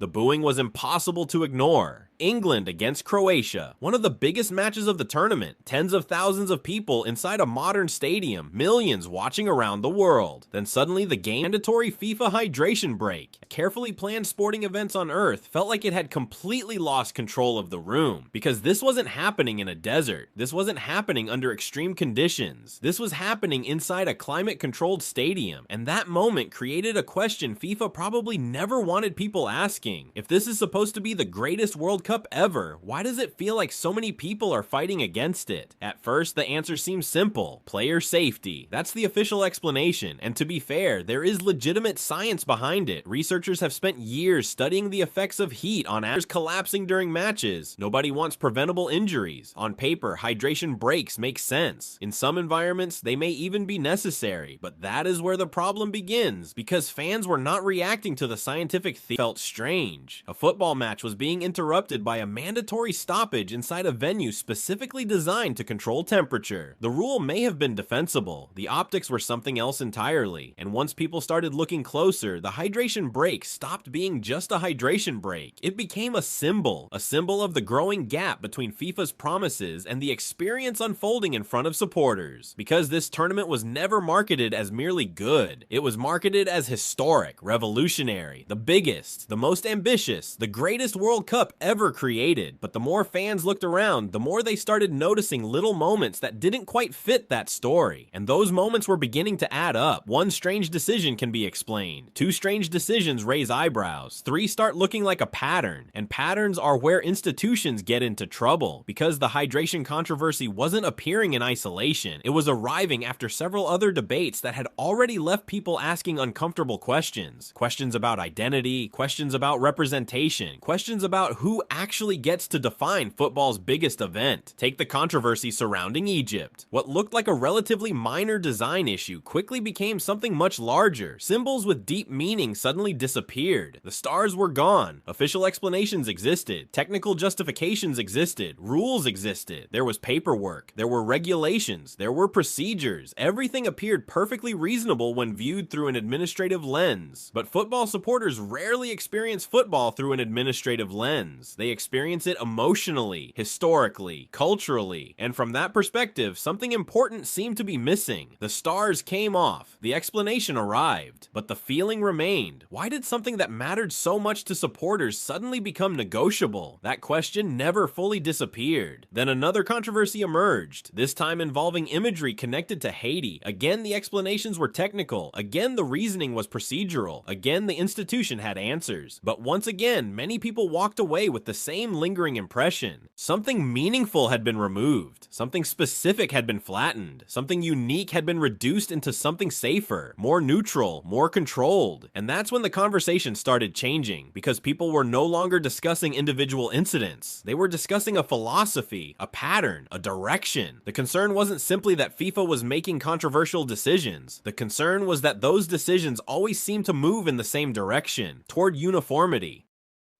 The booing was impossible to ignore. England against Croatia, one of the biggest matches of the tournament, tens of thousands of people inside a modern stadium, millions watching around the world. Then suddenly the mandatory FIFA hydration break. Carefully planned sporting events on Earth felt like it had completely lost control of the room, because this wasn't happening in a desert. This wasn't happening under extreme conditions. This was happening inside a climate-controlled stadium, and that moment created a question FIFA probably never wanted people asking. If this is supposed to be the greatest World Cup ever, why does it feel like so many people are fighting against it? At first, the answer seems simple: player safety. That's the official explanation, and to be fair, there is legitimate science behind it. Researchers have spent years studying the effects of heat on actors collapsing during matches. Nobody wants preventable injuries. On paper, hydration breaks make sense. In some environments, they may even be necessary, but that is where the problem begins, because fans were not reacting to the scientific theory. Felt strange. A football match was being interrupted by a mandatory stoppage inside a venue specifically designed to control temperature. The rule may have been defensible. The optics were something else entirely, and once people started looking closer, the hydration break stopped being just a hydration break. It became a symbol of the growing gap between FIFA's promises and the experience unfolding in front of supporters. Because this tournament was never marketed as merely good, it was marketed as historic, revolutionary, the biggest, the most ambitious, the greatest World Cup ever created. But the more fans looked around, the more they started noticing little moments that didn't quite fit that story. And those moments were beginning to add up. One strange decision can be explained. Two strange decisions raise eyebrows. Three start looking like a pattern. And patterns are where institutions get into trouble, because the hydration controversy wasn't appearing in isolation. It was arriving after several other debates that had already left people asking uncomfortable questions. Questions about identity, questions about representation, questions about who actually gets to define football's biggest event. Take the controversy surrounding Egypt. What looked like a relatively minor design issue quickly became something much larger. Symbols with deep meaning suddenly disappeared. The stars were gone. Official explanations existed. Technical justifications existed. Rules existed. There was paperwork. There were regulations. There were procedures. Everything appeared perfectly reasonable when viewed through an administrative lens. But football supporters rarely experience football through an administrative lens. They experience it emotionally, historically, culturally, and from that perspective, something important seemed to be missing. The stars came off, the explanation arrived, but the feeling remained. Why did something that mattered so much to supporters suddenly become negotiable? That question never fully disappeared. Then another controversy emerged, this time involving imagery connected to Haiti. Again, the explanations were technical. Again, the reasoning was procedural. Again, the institution had answers. But once again, many people walked away with the same lingering impression. Something meaningful had been removed. Something specific had been flattened. Something unique had been reduced into something safer, more neutral, more controlled. And that's when the conversation started changing, because people were no longer discussing individual incidents. They were discussing a philosophy, a pattern, a direction. The concern wasn't simply that FIFA was making controversial decisions. The concern was that those decisions always seemed to move in the same direction, toward uniformity,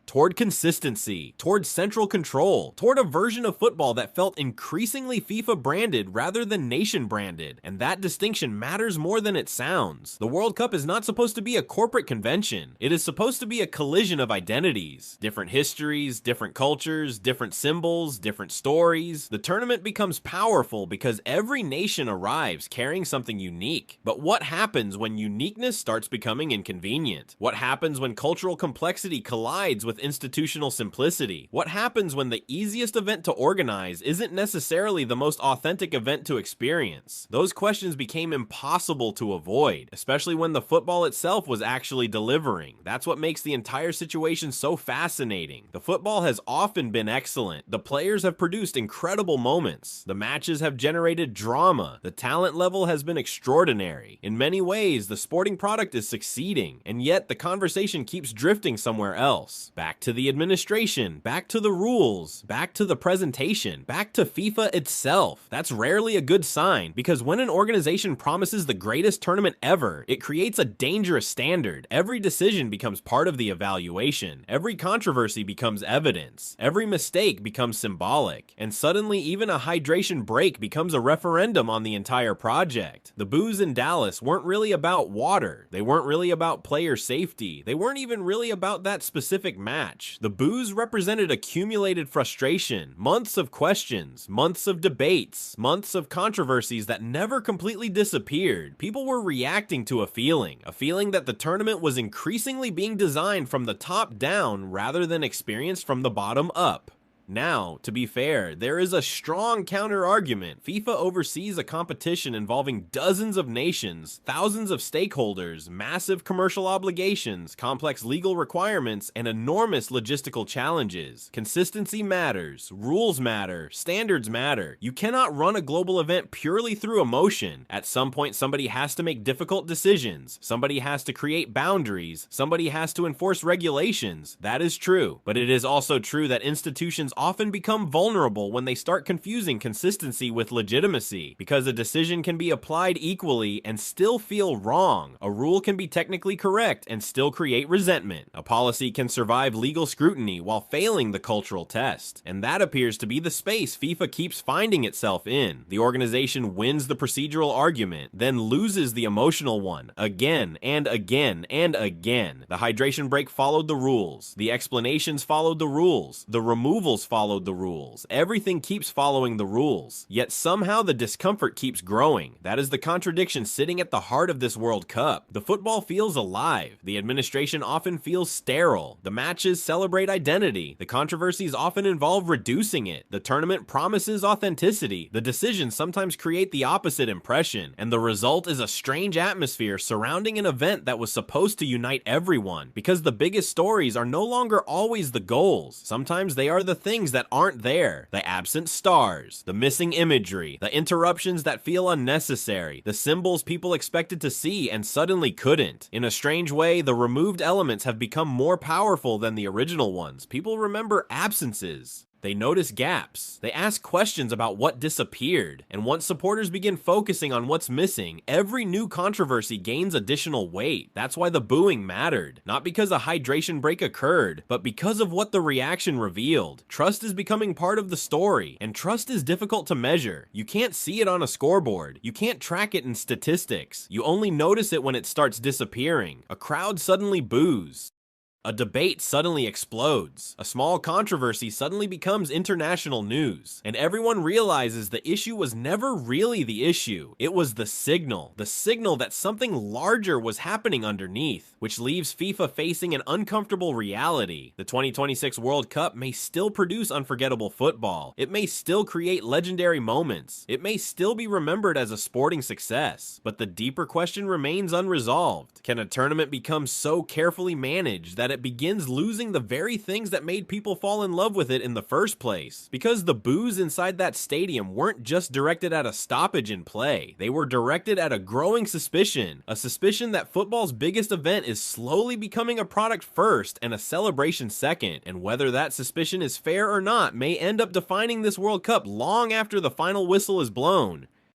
toward consistency, toward central control, toward a version of football that felt increasingly FIFA branded rather than nation branded. And that distinction matters more than it sounds. The World Cup is not supposed to be a corporate convention. It is supposed to be a collision of identities, different histories, different cultures, different symbols, different stories. The tournament becomes powerful because every nation arrives carrying something unique. But what happens when uniqueness starts becoming inconvenient? What happens when cultural complexity collides with institutional simplicity? What happens when the easiest event to organize isn't necessarily the most authentic event to experience? Those questions became impossible to avoid, especially when the football itself was actually delivering. That's what makes the entire situation so fascinating. The football has often been excellent. The players have produced incredible moments. The matches have generated drama. The talent level has been extraordinary. In many ways, the sporting product is succeeding, and yet the conversation keeps drifting somewhere else. Back to the administration, back to the rules, back to the presentation, back to FIFA itself. That's rarely a good sign, because when an organization promises the greatest tournament ever, it creates a dangerous standard. Every decision becomes part of the evaluation. Every controversy becomes evidence. Every mistake becomes symbolic. And suddenly, even a hydration break becomes a referendum on the entire project. The boos in Dallas weren't really about water. They weren't really about player safety. They weren't even really about that specific match. match. The boos represented accumulated frustration, months of questions, months of debates, months of controversies that never completely disappeared. People were reacting to a feeling that the tournament was increasingly being designed from the top down rather than experienced from the bottom up. Now, to be fair, there is a strong counter-argument. FIFA oversees a competition involving dozens of nations, thousands of stakeholders, massive commercial obligations, complex legal requirements, and enormous logistical challenges. Consistency matters, rules matter, standards matter. You cannot run a global event purely through emotion. At some point, somebody has to make difficult decisions. Somebody has to create boundaries. Somebody has to enforce regulations. That is true. But it is also true that institutions often become vulnerable when they start confusing consistency with legitimacy, because a decision can be applied equally and still feel wrong. A rule can be technically correct and still create resentment. A policy can survive legal scrutiny while failing the cultural test. And that appears to be the space FIFA keeps finding itself in. The organization wins the procedural argument, then loses the emotional one, again and again and again. The hydration break followed the rules. The explanations followed the rules. The removals followed the rules. Everything keeps following the rules. Yet somehow the discomfort keeps growing. That is the contradiction sitting at the heart of this World Cup. The football feels alive. The administration often feels sterile. The matches celebrate identity. The controversies often involve reducing it. The tournament promises authenticity. The decisions sometimes create the opposite impression. And the result is a strange atmosphere surrounding an event that was supposed to unite everyone. Because the biggest stories are no longer always the goals. Sometimes they are the things that aren't there. The absent stars, the missing imagery, the interruptions that feel unnecessary, the symbols people expected to see and suddenly couldn't. In a strange way, the removed elements have become more powerful than the original ones. People remember absences. They notice gaps. They ask questions about what disappeared. And once supporters begin focusing on what's missing, every new controversy gains additional weight. That's why the booing mattered. Not because a hydration break occurred, but because of what the reaction revealed. Trust is becoming part of the story, and trust is difficult to measure. You can't see it on a scoreboard. You can't track it in statistics. You only notice it when it starts disappearing. A crowd suddenly boos. A debate suddenly explodes. A small controversy suddenly becomes international news. And everyone realizes the issue was never really the issue. It was the signal that something larger was happening underneath, which leaves FIFA facing an uncomfortable reality. The 2026 World Cup may still produce unforgettable football. It may still create legendary moments. It may still be remembered as a sporting success. But the deeper question remains unresolved. Can a tournament become so carefully managed that it begins losing the very things that made people fall in love with it in the first place? Because the boos inside that stadium weren't just directed at a stoppage in play. They were directed at a growing suspicion. A suspicion that football's biggest event is slowly becoming a product first and a celebration second. And whether that suspicion is fair or not may end up defining this World Cup long after the final whistle is blown.